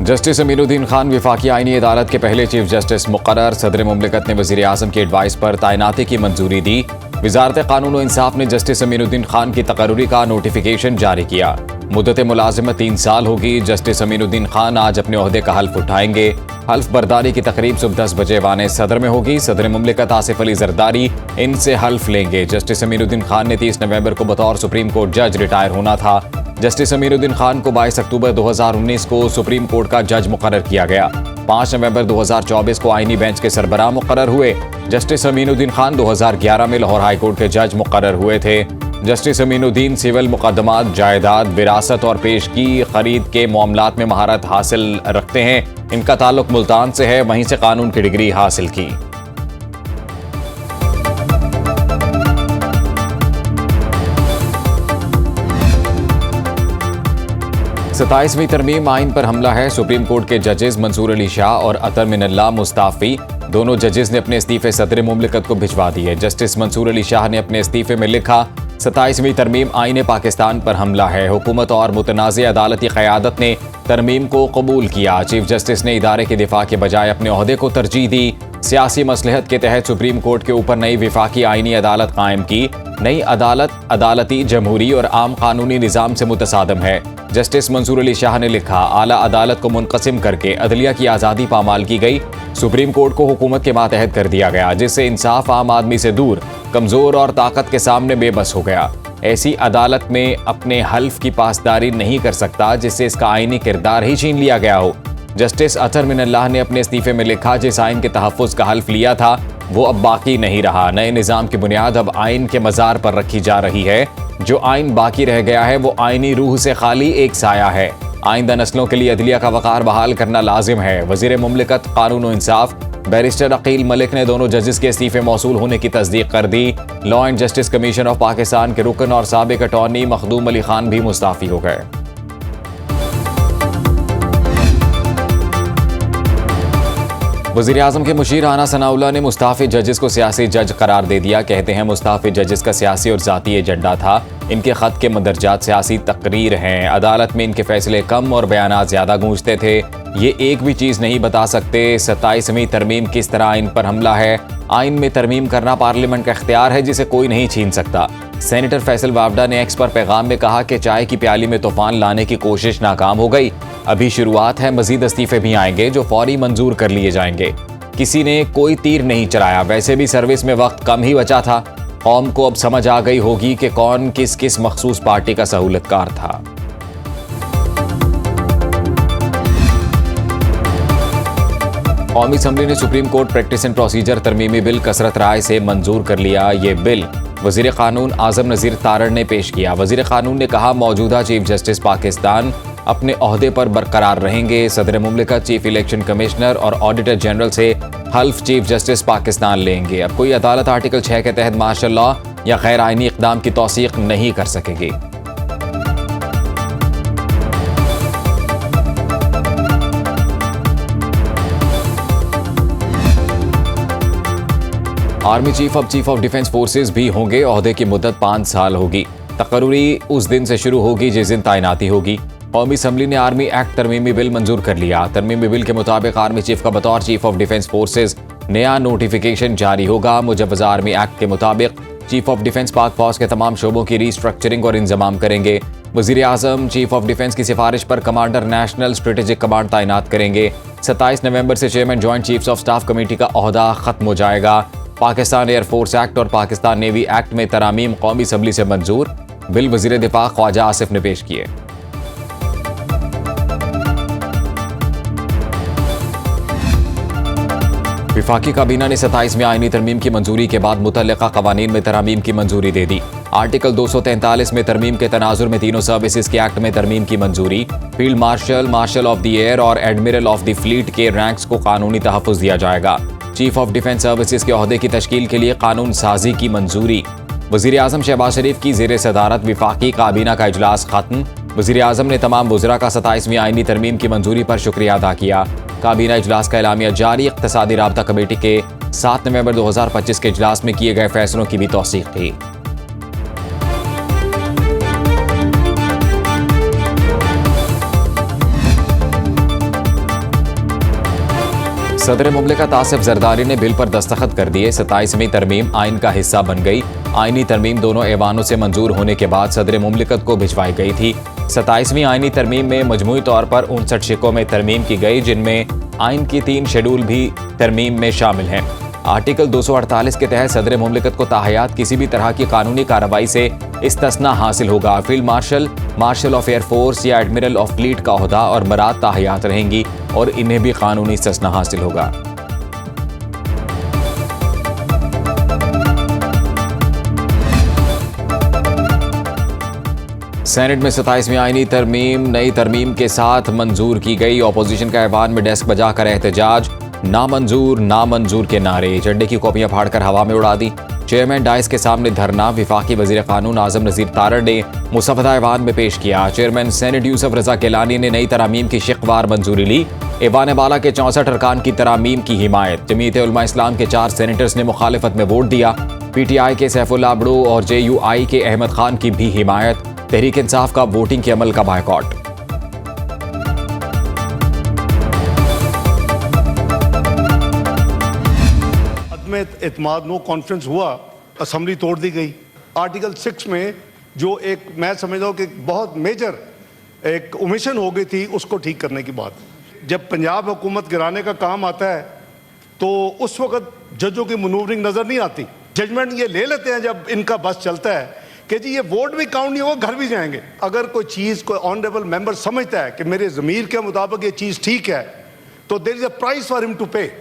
Justice Aminuddin Khan वफाकी आईनी अदालत के पहले चीफ जस्टिस मुकर्रर। सदर मुमलिकत ने वज़ीर आज़म की एडवाइस पर तैनाती की मंजूरी दी। वजारत कानून व इंसाफ ने जस्टिस अमीनुद्दीन खान की तकर्रुरी का नोटिफिकेशन जारी किया। मुद्दत मुलाजिमत 3 साल होगी। जस्टिस अमीनुद्दीन खान आज अपने ओहदे का हल्फ उठाएंगे। हल्फ बर्दारी की तकरीब सुबह 10 बजे वाने सदर में होगी। सदर मुमलिकत आसिफ अली जरदारी इनसे हल्फ लेंगे। जस्टिस अमीनुद्दीन खान ने 30 नवंबर को बतौर सुप्रीम कोर्ट जज रिटायर होना था। जस्टिस अमीनुद्दीन खान को 22 अक्टूबर 2019 को सुप्रीम कोर्ट का जज मुकर्रर किया गया। 5 नवंबर 2024 को आईनी बेंच के सरबराह मुकर्रर हुए। जस्टिस अमीनुद्दीन खान 2011 में लाहौर हाई कोर्ट के जज मुकर्रर हुए थे। जस्टिस अमीनुद्दीन सिविल मुकदमात, जायदाद, विरासत और पेशगी खरीद के मामलात में महारत हासिल रखते हैं। इनका ताल्लुक मुल्तान से है, वहीं से कानून की डिग्री हासिल की। 27वीं तरमीम आइन पर हमला है। सुप्रीम कोर्ट के जजेस मंसूर अली शाह और अतर मिनल्लाह मुस्ताफी दोनों जजेस ने अपने इस्तीफे सदर मुमलिकत को भिजवा दिए। जस्टिस मंसूर अली शाह ने अपने इस्तीफे में लिखा, 27वीं तरमीम आईन पाकिस्तान पर हमला है। हुकूमत और मुतनाज़ अदालती क़यादत ने तरमीम को कबूल किया। चीफ जस्टिस ने इदारे के दिफा के बजाय अपने ओहदे को तरजीह दी। सियासी मसलहत के तहत सुप्रीम कोर्ट के ऊपर नई वफाकी आईनी अदालत कायम की। नई अदालत अदालती, जमहूरी और आम कानूनी निज़ाम से मुतसादम है। जस्टिस मंसूर अली शाह ने लिखा, आला अदालत को मुनक़सिम करके अदलिया की आज़ादी पामाल की गई। सुप्रीम कोर्ट को हुकूमत के मातहत कर दिया गया, जिससे इंसाफ आम आदमी से दूर, कमज़ोर और ताकत के सामने बेबस हो गया। ऐसी अदालत में अपने हल्फ की पासदारी नहीं कर सकता जिससे इसका आईनी किरदार ही छीन लिया गया हो। जस्टिस अतर मिनल्लाह ने अपने इस्तीफे में लिखा, जिस आइन के तहफ़्फ़ुज़ का हल्फ लिया था वो अब बाकी नहीं रहा। नए निज़ाम की बुनियाद अब आइन के मज़ार पर रखी जा रही है। जो आइन बाकी रह गया है वो आइनी रूह से खाली एक साया है। आइंदा नस्लों के लिए अदलिया का वक़ार बहाल करना लाजिम है। वज़ीर मुमलिकत कानून व इंसाफ बैरिस्टर अकील मलिक ने दोनों जजेस के इस्तीफे मौसूल होने की तस्दीक कर दी। Law and justice commission of Pakistan के रुकन और साबिक अटॉर्नी मखदूम अली खान भी मुस्ताफ़ी हो गए। वज़ीर आज़म के मुशीर आना सनाउल्लाह ने मुस्ताफ़ी जजेस को सियासी जज करार दे दिया। कहते हैं मुस्ताफ़ी जजेस का सियासी और ज़ाती एजेंडा था। इनके ख़त के मंदरजात सियासी तकरीर हैं। अदालत में इनके फैसले कम और बयानात ज़्यादा गूंजते थे। ये एक भी चीज़ नहीं बता सकते 27वीं तरमीम किस तरह आइन पर हमला है। आइन में तरमीम करना पार्लियामेंट का इख्तियार है जिसे कोई नहीं छीन सकता। सेनेटर फैसल वावडा ने एक्स पर पैगाम में कहा कि चाय की प्याली में तूफान लाने की कोशिश नाकाम हो गई। अभी शुरुआत है, मजीद इस्तीफे भी आएंगे जो फौरी मंजूर कर लिए जाएंगे। किसी ने कोई तीर नहीं चलाया। वैसे भी सर्विस में वक्त कम ही बचा था। कौम को अब समझ आ गई होगी कि कौन किस किस मखसूस पार्टी का सहूलतकार था। कौमी असम्बली ने supreme court practice and procedure तरमीमी बिल कसरत राय से मंजूर कर लिया। ये बिल वज़ीर कानून आज़म नज़ीर तारड़ ने पेश किया। वज़ीर कानून ने कहा, मौजूदा चीफ जस्टिस पाकिस्तान अपने ओहदे पर बरकरार रहेंगे। सदर मुमलिकत, चीफ इलेक्शन कमिश्नर और ऑडिटर जनरल से हल्फ चीफ जस्टिस पाकिस्तान लेंगे। अब कोई अदालत आर्टिकल 6 के तहत मार्शल लॉ या गैर आइनी इक़दाम की तौसीक़ नहीं कर सकेगी। आर्मी चीफ अब चीफ ऑफ डिफेंस फोर्सेज भी होंगे। ओहदे की मुद्दत 5 साल होगी। तकर्रुरी उस दिन से शुरू होगी जिस दिन तैनाती होगी। कौमी असम्बली ने आर्मी एक्ट तरमीमी बिल मंजूर कर लिया। तरमीमी बिल के मुताबिक आर्मी चीफ का बतौर चीफ ऑफ डिफेंस फोर्सेज नया नोटिफिकेशन जारी होगा। मुजवज़ा आर्मी एक्ट के मुताबिक चीफ ऑफ डिफेंस पाक फौज के तमाम शोबों की रीस्ट्रक्चरिंग और इंतजाम करेंगे। वज़ीर आज़म चीफ ऑफ डिफेंस की सिफारिश पर कमांडर नेशनल स्ट्रेटेजिक कमांड तैनात करेंगे। 27 नवंबर से chairman joint chiefs of staff committee का ओहदा खत्म हो जाएगा। पाकिस्तान एयरफोर्स एक्ट और पाकिस्तान नेवी एक्ट में तरामीम कौमी असम्बली से मंजूर। बिल वज़ीर दिफा ख्वाजा आसिफ ने पेश किए। वफाकी काबीना ने 27वीं आईनी तरमीम की मंजूरी के बाद मुतल्लिका कवानीन में तरामीम की मंजूरी दे दी। आर्टिकल 243 में तरमीम के तनाजुर में तीनों सर्विसेज के एक्ट में तरमीम की मंजूरी। Field marshal, marshal of the air और एडमिरल ऑफ द फ्लीट के रैंक्स को कानूनी तहफ़्फ़ुज़ दिया जाएगा। चीफ ऑफ डिफेंस सर्विसेज के ओहदे की तश्कील के लिए कानून साजी की मंजूरी। वज़ीर आज़म शहबाज शरीफ की ज़ेर सदारत वफाकी काबीना का इजलास खत्म। वज़ीर आज़म ने तमाम वज़रा का 27वीं आईनी तरमीम की मंजूरी पर शुक्रिया अदा किया। काबीना इजलास का एलामिया जारी। इक़्तिसादी राब्ता कमेटी के 7 नवंबर 2025 के इजलास में किए गए फैसलों की भी तौसीक़ थी। सदर मुमलिकत आसिफ जरदारी ने बिल पर दस्तखत कर दिए। 27वीं तरमीम आइन का हिस्सा बन गई। आइनी तरमीम दोनों ऐवानों से मंजूर होने के बाद सदर मुमलिकत को भिजवाई गई थी। 27वीं आइनी तरमीम में मजमूई तौर पर 59 शिकों में तरमीम की गई, जिनमें आइन की 3 शेड्यूल भी तरमीम में शामिल हैं। आर्टिकल 248 के तहत सदर मुमलिकत को ताहयात किसी भी तरह की कानूनी कार्रवाई से इस्तिस्ना हासिल होगा। Field marshal, marshal of air force या एडमिरल ऑफ फ्लीट का ओहदा और मराद ताहयात रहेंगी और इन्हें भी कानूनी इस्तिस्ना हासिल होगा। सेनेट में 27वीं आईनी तरमीम नई तरमीम के साथ मंजूर की गई। अपोजिशन का ऐवान में डेस्क बजाकर एहतजाज, नामंजूर के नारे, झंडे की कॉपियां फाड़कर हवा में उड़ा दी। चेयरमैन डाइस के सामने धरना विफाकी वजीर कानून आजम नजीर तारड़ ने मुसवदा ऐवान में पेश किया। चेयरमैन सेनेट यूसुफ रजा केलानी ने नई तरामीम की शिकवार मंजूरी ली। ऐवान बाला के 64 अरकान की तरामीम की हिमायत। जमीयत उलमा इस्लाम के 4 सेनेटर्स ने मुखालिफत में वोट दिया। PTI के सैफुल्लाह अबड़ू और JUI के अहमद खान की भी हिमायत। तहरीक इंसाफ का वोटिंग के अमल का बायकॉट। एतमाद नो कॉन्फ्रेंस हुआ, असेंबली तोड़ दी गई। आर्टिकल 6 में जो एक मैं समझता हूँ कि बहुत मेजर एक ओमिशन हो गई थी, उसको ठीक करने की बात। जब पंजाब हुकूमत गिराने का काम आता है तो उस वक्त जजों की मनूवरिंग नजर नहीं आती। जजमेंट ये ले लेते हैं जब इनका बस चलता है कि जी ये वोट भी काउंट नहीं होगा, घर भी जाएंगे। अगर कोई चीज़ कोई ऑनरेबल मेंबर समझता है कि मेरे ज़मीर के मुताबिक ये चीज़ ठीक है, तो there is a price for him to pay.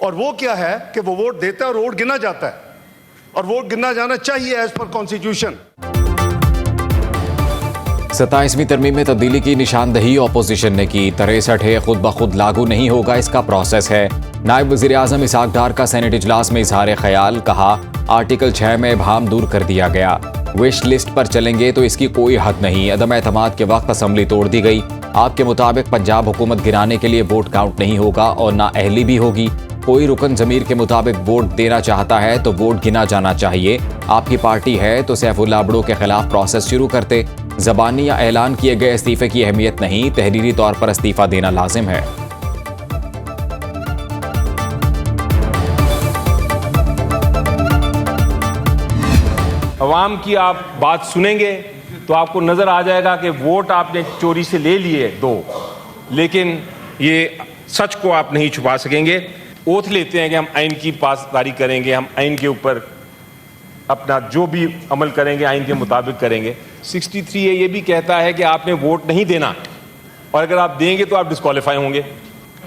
और वो क्या है कि वो वोट देता है और वोट गिना जाता है, और वोट गिना जाना चाहिए एज पर कॉन्स्टिट्यूशन। 27वीं तरमीम में तब्दीली की निशानदही अपोजिशन ने की। 63 है, खुद ब खुद लागू नहीं होगा, इसका प्रोसेस है। नायब वज़ीर आज़म इसहाक डार का सेनेट इजलास में इजहार ख्याल, कहा आर्टिकल 6 में इबहम दूर कर दिया गया। विश लिस्ट पर चलेंगे तो इसकी कोई हद नहीं। अदम एतमाद के वक्त असेंबली तोड़ दी गई। आपके मुताबिक पंजाब हुकूमत गिराने के लिए वोट काउंट नहीं होगा और ना अहली भी होगी। कोई रुकन ज़मीर के मुताबिक वोट देना चाहता है तो वोट गिना जाना चाहिए। आपकी पार्टी है तो सैफुल्लाह अबड़ू के खिलाफ प्रोसेस शुरू करते। ज़बानी या ऐलान किए गए इस्तीफे की अहमियत नहीं, तहरीरी तौर पर इस्तीफा देना लाजिम है। अवाम की आप बात सुनेंगे तो आपको नजर आ जाएगा कि वोट आपने चोरी से ले लिए 2, लेकिन ये सच को आप नहीं छुपा सकेंगे। ओथ लेते हैं कि हम आइन की पासदारी करेंगे, हम आइन के ऊपर अपना जो भी अमल करेंगे आइन के मुताबिक करेंगे। 63A ये भी कहता है कि आपने वोट नहीं देना, और अगर आप देंगे तो आप डिस्क्वालीफाई होंगे।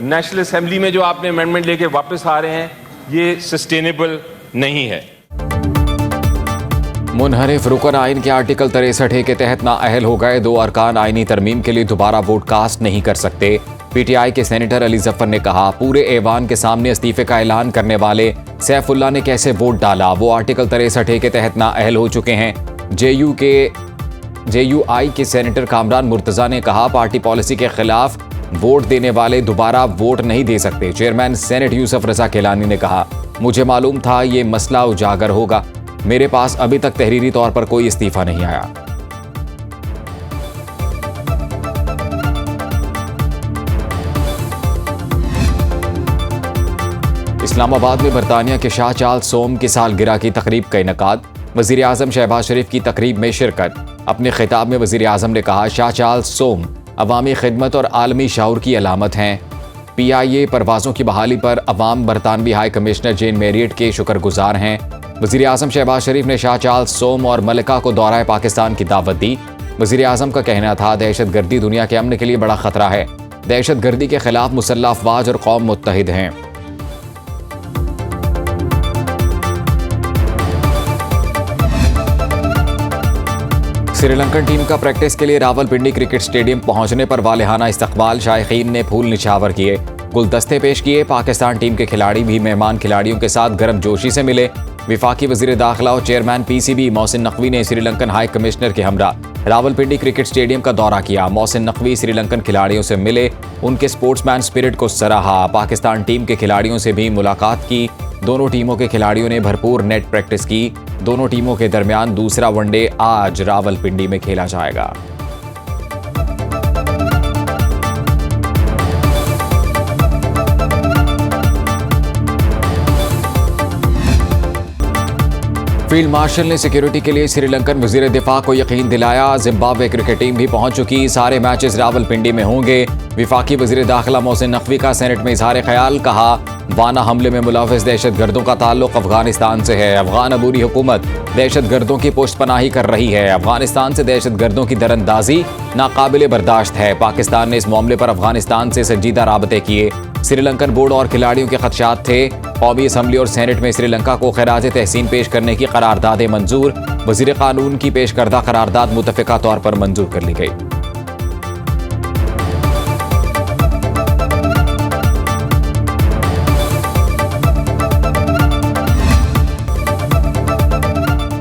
नेशनल असेंबली में जो आपने अमेंडमेंट लेके वापस आ रहे हैं, ये सस्टेनेबल नहीं है। मुनहरिफ रुकन आइन के आर्टिकल 63A के तहत नाअहल हो गए 2 अरकान आइनी तरमीम के लिए दोबारा वोट कास्ट नहीं कर सकते। PTI के सेनेटर अली जफर ने कहा पूरे ऐवान के सामने इस्तीफे का ऐलान करने वाले सैफुल्लाह ने कैसे वोट डाला, वो आर्टिकल 63A के तहत नाअहल हो चुके हैं। JUI के सेनेटर कामरान मुर्तज़ा ने कहा पार्टी पॉलिसी के खिलाफ वोट देने वाले दोबारा वोट नहीं दे सकते। चेयरमैन सेनेट यूसुफ रजा केलानी ने कहा मुझे मालूम था ये मसला उजागर होगा, मेरे पास अभी तक तहरीरी तौर पर कोई इस्तीफा नहीं आया। इस्लामाबाद में बरतानिया के शाह चार्ल्स सोम की सालगिरह की तकरीब का इनेकाद। वज़ीर आज़म शहबाज शरीफ की तकरीब में शिरकत। अपने खिताब में वज़ीर आज़म ने कहा शाह चार्ल्स सोम अवामी खिदमत और आलमी शाऊर की अलामत हैं। PIA परवाज़ों की बहाली पर अवाम बरतानवी हाई कमिश्नर जेन मैरियट के शुक्रगुजार हैं। वज़ीर आज़म शहबाज शरीफ ने शाह चार्ल्स सोम और मलिका को दौरा पाकिस्तान की दावत दी। वज़ीर आज़म का कहना था दहशत गर्दी दुनिया के अमन के लिए बड़ा खतरा है। दहशत गर्दी के खिलाफ मुसल्लह अफवाज और कौम मुत्तहिद हैं। श्रीलंकन टीम का प्रैक्टिस के लिए रावलपिंडी क्रिकेट स्टेडियम पहुंचने पर वालिहाना इस्तकबाल। शायकीन ने फूल निछावर किए, गुलदस्ते पेश किए। पाकिस्तान टीम के खिलाड़ी भी मेहमान खिलाड़ियों के साथ गर्मजोशी से मिले। विफाकी वजीर दाखिला और चेयरमैन PCB मोहसिन नकवी ने श्रीलंकन हाई कमिश्नर के हमरा रावलपिंडी क्रिकेट स्टेडियम का दौरा किया। मोहसिन नकवी श्रीलंकन खिलाड़ियों से मिले, उनके स्पोर्ट्समैन स्पिरिट को सराहा। पाकिस्तान टीम के खिलाड़ियों से भी मुलाकात की। दोनों टीमों के खिलाड़ियों ने भरपूर नेट प्रैक्टिस की। दोनों टीमों के दरमियान दूसरा वनडे आज रावलपिंडी में खेला जाएगा। फील्ड मार्शल ने सिक्योरिटी के लिए श्रीलंकन वजीर दिफा को यकीन दिलाया। जिम्बाब्वे क्रिकेट टीम भी पहुंच चुकी, सारे मैचेस रावलपिंडी में होंगे। विफाकी वजीर दाखिला मोहसिन नकवी का सेनेट में इजहार ख्याल, कहा वाना हमले में मुलव्विस दहशतगर्दों का ताल्लुक अफगानिस्तान से है। अफगान अबूरी हुकूमत दहशतगर्दों की पुष्टपनाही कर रही है। अफगानिस्तान से दहशतगर्दों की दरअंदाजी नाकाबिले बर्दाश्त है। पाकिस्तान ने इस मामले पर अफगानिस्तान से संजीदा राबते किए। श्रीलंकन बोर्ड और खिलाड़ियों के खदशात थे। कौमी असम्बली और सेनेट में श्रीलंका को खराज तहसीन पेश करने की करारदादें मंजूर। वजीर कानून की पेश करदा करारदाद मुतफ़िका तौर पर मंजूर कर ली गई।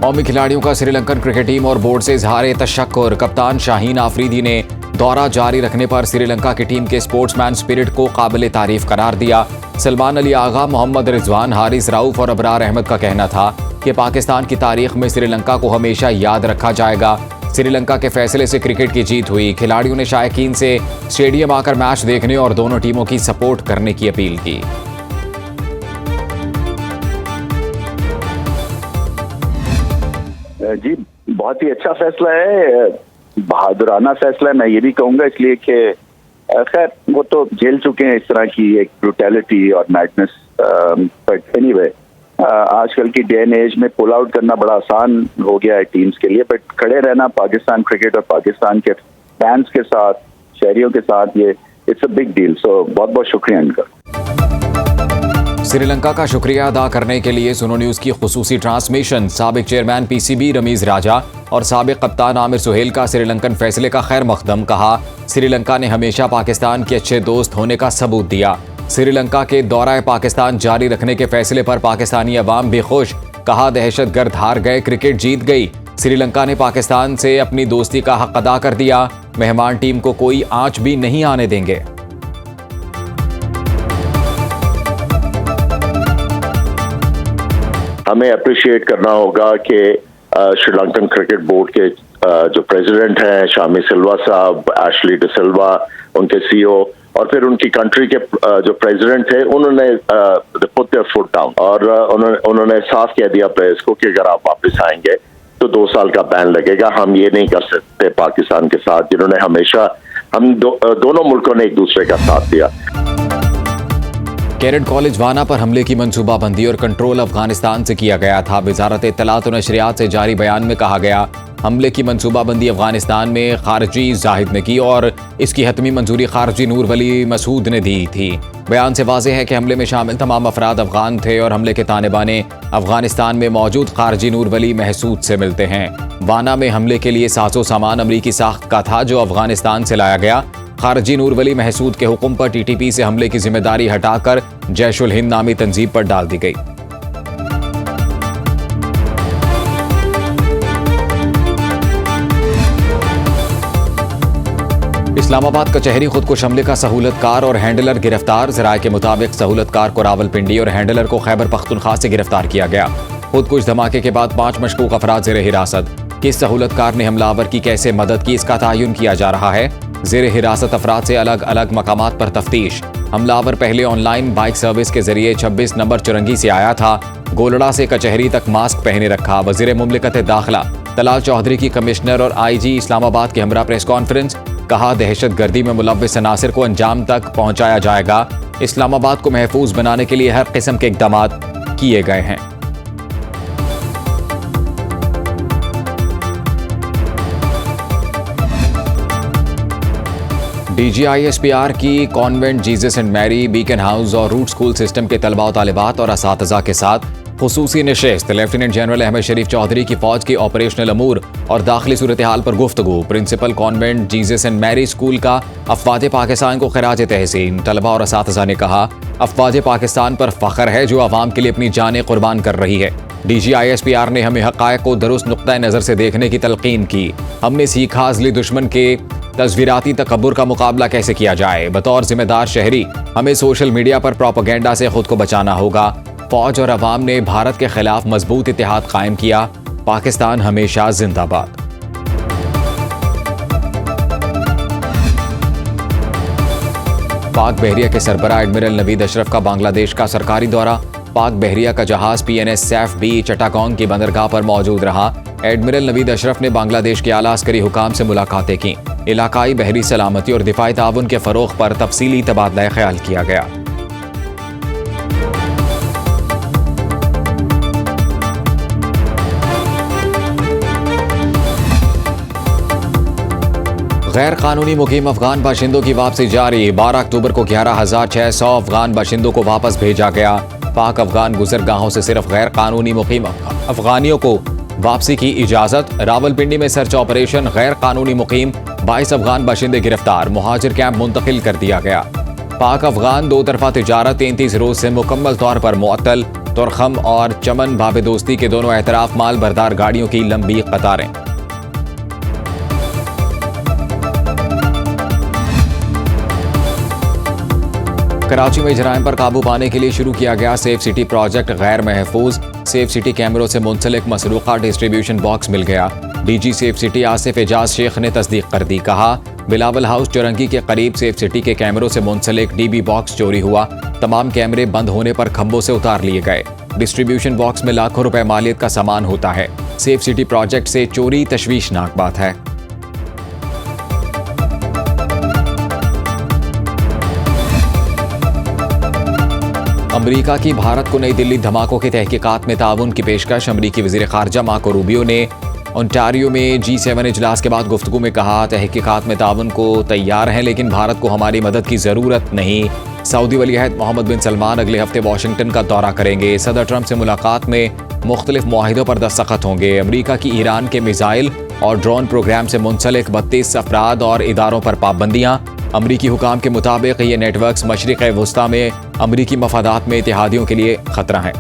कौमी खिलाड़ियों का श्रीलंकन क्रिकेट टीम और बोर्ड से इजहार तशक्कुर। कप्तान शाहीन आफरीदी ने दौरा जारी रखने पर श्रीलंका की टीम के स्पोर्ट्समैन स्पिरिट को काबिल तारीफ करार दिया। सलमान अली आगा, मोहम्मद रिजवान, हारिस रऊफ और अबरार अहमद का कहना था कि पाकिस्तान की तारीख में श्रीलंका को हमेशा याद रखा जाएगा। श्रीलंका के फैसले से क्रिकेट की जीत हुई। खिलाड़ियों ने शायकीन से स्टेडियम आकर मैच देखने और दोनों टीमों की सपोर्ट करने की अपील की। जी, बहुत ही अच्छा फैसला है, बहादुराना फैसला है, मैं ये भी कहूँगा, इसलिए कि खैर वो तो झेल चुके हैं इस तरह की एक ब्रूटैलिटी और मैडनेस। बट एनीवे, आजकल की डे एंड एज में पुल आउट करना बड़ा आसान हो गया है टीम्स के लिए, बट खड़े रहना पाकिस्तान क्रिकेट और पाकिस्तान के फैंस के साथ, शहरियों के साथ, ये इट्स अ बिग डील। सो बहुत बहुत शुक्रिया इनका। श्रीलंका का शुक्रिया अदा करने के लिए सुनो न्यूज की खुसूसी ट्रांसमिशन। साबिक चेयरमैन पीसीबी रमीज राजा और साबिक कप्तान आमिर सुहेल का श्रीलंकन फैसले का खैर मकदम, कहा श्रीलंका ने हमेशा पाकिस्तान के अच्छे दोस्त होने का सबूत दिया। श्रीलंका के दौरा पाकिस्तान जारी रखने के फैसले पर पाकिस्तानी अवाम भी खुश, कहा दहशतगर्द हार गए, क्रिकेट जीत गई। श्रीलंका ने पाकिस्तान से अपनी दोस्ती का हक अदा कर दिया। मेहमान टीम को कोई आंच भी नहीं आने देंगे। हमें अप्रिशिएट करना होगा कि श्रीलंकन क्रिकेट बोर्ड के जो प्रेसिडेंट हैं शामी सिल्वा साहब, एशली डी सिल्वा उनके सीईओ, और फिर उनकी कंट्री के जो प्रेसिडेंट थे, उन्होंने पुट देयर फुट डाउन और उन्होंने साफ कह दिया प्लेयर्स को कि अगर आप वापस आएंगे तो 2 साल का बैन लगेगा। हम ये नहीं कर सकते पाकिस्तान के साथ, जिन्होंने हमेशा हम दोनों मुल्कों ने एक दूसरे का साथ दिया। कैरेट कॉलेज वाना पर हमले की मंसूबाबंदी और कंट्रोल अफगानिस्तान से किया गया था। वजारत इत्तलात और नशरियात से जारी बयान में कहा गया हमले की मंसूबाबंदी अफगानिस्तान में खारजी जाहिद ने की और इसकी हतमी मंजूरी खारजी नूर वली मसूद ने दी थी। बयान से वाज़ेह है कि हमले में शामिल तमाम अफराद अफगान थे और हमले के तानेबाने अफगानिस्तान में मौजूद खारजी नूर वली महसूद से मिलते हैं। वाना में हमले के लिए साजो सामान अमरीकी साख्त का था जो अफगानिस्तान से लाया गया। खारजी नूर वली महसूद के हुक्म पर टीटीपी से हमले की जिम्मेदारी हटाकर जैश उल हिंद नामी तंजीम पर डाल दी गई। इस्लामाबाद कचहरी खुदकुश हमले का सहूलतकार और हैंडलर गिरफ्तार। ज़राए के मुताबिक सहूलतकार को रावलपिंडी और हैंडलर को खैबर पख्तूनख्वा से गिरफ्तार किया गया। खुदकुश धमाके के बाद 5 मशकूक अफराद ज़ेर हिरासत। किस सहूलतकार ने हमलावर की कैसे मदद की, इसका तयन किया जा रहा है। ज़ेर हिरासत अफराद से अलग अलग मकामात पर तफ्तीश। हमलावर पहले ऑनलाइन बाइक सर्विस के जरिए 26 नंबर चुरंगी से आया था। गोलड़ा से कचहरी तक मास्क पहने रखा। वज़ीर मुमलिकत दाखिला तलाल चौधरी की कमिश्नर और IG इस्लामाबाद के हमरा प्रेस कॉन्फ्रेंस, कहा दहशत गर्दी में मुलव्विस अनासिर को अंजाम तक पहुंचाया जाएगा। इस्लामाबाद को महफूज बनाने के लिए हर किस्म के इक़दाम किए गए हैं। DGISPR की convent Jesus and Mary, Beacon House और रूट स्कूल सिस्टम के तलबा और तालिबात और असातिज़ा के साथ खुसूसी नशिस्त। लेफ्टिनेंट जनरल अहमद शरीफ चौधरी की फौज के ऑपरेशनल अमूर और दाखिली सूरत हाल पर गुफ्तगू। Principal convent Jesus and Mary school का अफवाज पाकिस्तान को खिराज तहसीन। तलबा और असातिज़ा ने कहा अफवाज पाकिस्तान पर फख्र है जो आवाम के लिए अपनी जानें कुर्बान कर रही है। DGISPR ने हमें हक़ाइक़ को दुरुस्त नुक्ता नज़र से देखने की तलकीन की। हमने सीखा अज़ली दुश्मन के तस्वीराती तकब्बुर का मुकाबला कैसे किया जाए। बतौर जिम्मेदार शहरी हमें सोशल मीडिया पर प्रोपेगेंडा से खुद को बचाना होगा। फौज और अवाम ने भारत के खिलाफ मजबूत इत्तेहाद कायम किया। पाकिस्तान हमेशा जिंदाबाद। पाक बहरिया के सरबराह एडमिरल नवीद अशरफ का बांग्लादेश का सरकारी दौरा। पाक बहरिया का जहाज PNS सैफ भी चटागोंग की बंदरगाह पर मौजूद रहा। एडमिरल नवीद अशरफ ने बांग्लादेश के आला अस्करी हुकाम से मुलाकातें की। इलाकाई बहरी सलामती और दिफाई ताउन के फरोग पर तफसीली तबादला ख्याल किया गया। गैर कानूनी मुकीम अफगान बाशिंदों की वापसी जारी। 12 अक्टूबर को 11,600 अफगान बाशिंदों को वापस भेजा गया। पाक अफगान गुजरगाहों से सिर्फ गैर कानूनी मुकीम अफगानियों को वापसी की इजाजत। रावलपिंडी में सर्च ऑपरेशन, गैर कानूनी मुकीम 22 अफगान बाशिंदे गिरफ्तार, मुहाजिर कैंप मुंतकिल कर दिया गया। पाक अफगान दो तरफा तिजारत 33 रोज से मुकम्मल तौर पर मुअत्तल। तुरखम और चमन बाबे दोस्ती के दोनों एतराफ माल बरदार गाड़ियों की लंबी कतारें। कराची में जराइम पर काबू पाने के लिए शुरू किया गया सेफ सिटी प्रोजेक्ट गैर महफूज। सेफ सिटी कैमरों से मुंसलिक मसरूका डिस्ट्रीब्यूशन बॉक्स मिल गया। DG Safe City Asif Ejaz Sheikh ने तस्दीक कर दी। कहा, बिलावल हाउस चौरंगी के करीब सेफ सिटी के कैमरों से मुंसलिक DB बॉक्स चोरी हुआ। तमाम कैमरे बंद होने पर खंभों से उतार लिए गए। डिस्ट्रीब्यूशन बॉक्स में लाखों रुपए मालियत का सामान होता है। सेफ सिटी प्रोजेक्ट से चोरी तशवीशनाक बात है। अमरीका की भारत को नई दिल्ली धमाकों की तहकीकात में ताउन की पेशकश। अमरीकी वज़ीर ख़ारजा मार्को रूबियो ने ओंटारियो में G7 इजलास के बाद गुफ्तगू में कहा, तहकीकात में ताउन को तैयार हैं लेकिन भारत को हमारी मदद की ज़रूरत नहीं। सऊदी वलीअहद मोहम्मद बिन सलमान अगले हफ्ते वाशिंगटन का दौरा करेंगे। सदर ट्रंप से मुलाकात में मुख्तलिफ मुआहिदों पर दस्तखत होंगे। अमरीका की ईरान के मिसाइल और ड्रोन प्रोग्राम से मुंसलिक 32 अफराद और इदारों पर पाबंदियाँ। अमरीकी हुकाम के मुताबिक ये नेटवर्क्स मशरिक़ वुस्ता में अमरीकी मफादात में इत्तेहादियों के लिए खतरा है।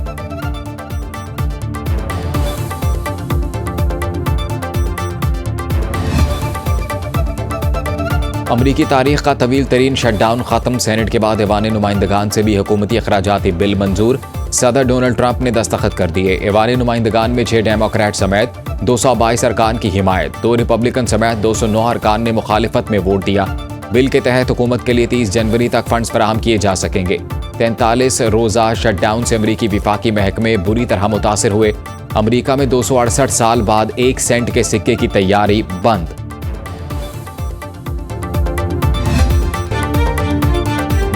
अमरीकी तारीख का तवील तरीन शटडाउन खत्म। सेनेट के बाद ऐवान नुमाइंदगान से भी हुकूमती अखराजाती बिल मंजूर। सदर डोनाल्ड ट्रंप ने दस्तखत कर दिए। ऐवान नुमाइंदगान में 6 डेमोक्रेट समेत 222 अरकान की हिमायत, 2 रिपब्लिकन समेत 209 अरकान ने मुखालिफत में वोट दिया। बिल के तहत हुकूमत के लिए 30 जनवरी तक फंड्स फराहम किए जा सकेंगे। 43 रोज़ा शटडाउन से अमरीकी विफाकी महकमे बुरी तरह मुतासिर हुए। अमरीका में 268 साल बाद 1 सेंट के सिक्के की तैयारी बंद।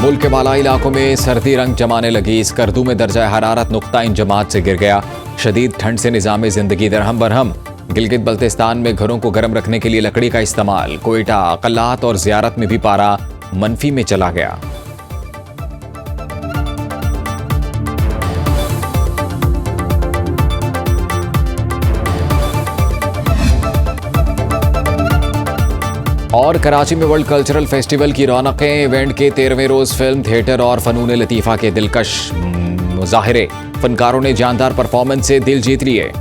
मुल्क के बालाई इलाकों में सर्दी रंग जमाने लगी। स्कर्दू में दर्जा हरारत नुक्ता इंजमात से गिर गया। शदीद ठंड से निज़ाम ज़िंदगी दरहम बरहम। गिलगित बल्तिस्तान में घरों को गर्म रखने के लिए लकड़ी का इस्तेमाल। कोयटा, कल्लात और ज़ियारत में भी पारा मनफी में चला गया। और कराची में वर्ल्ड कल्चरल फेस्टिवल की रौनकें। इवेंट के 13वें रोज़ फिल्म, थिएटर और फ़नून लतीफ़ा के दिलकश मुज़ाहिरे। फनकारों ने जानदार परफॉर्मेंस से दिल जीत लिए।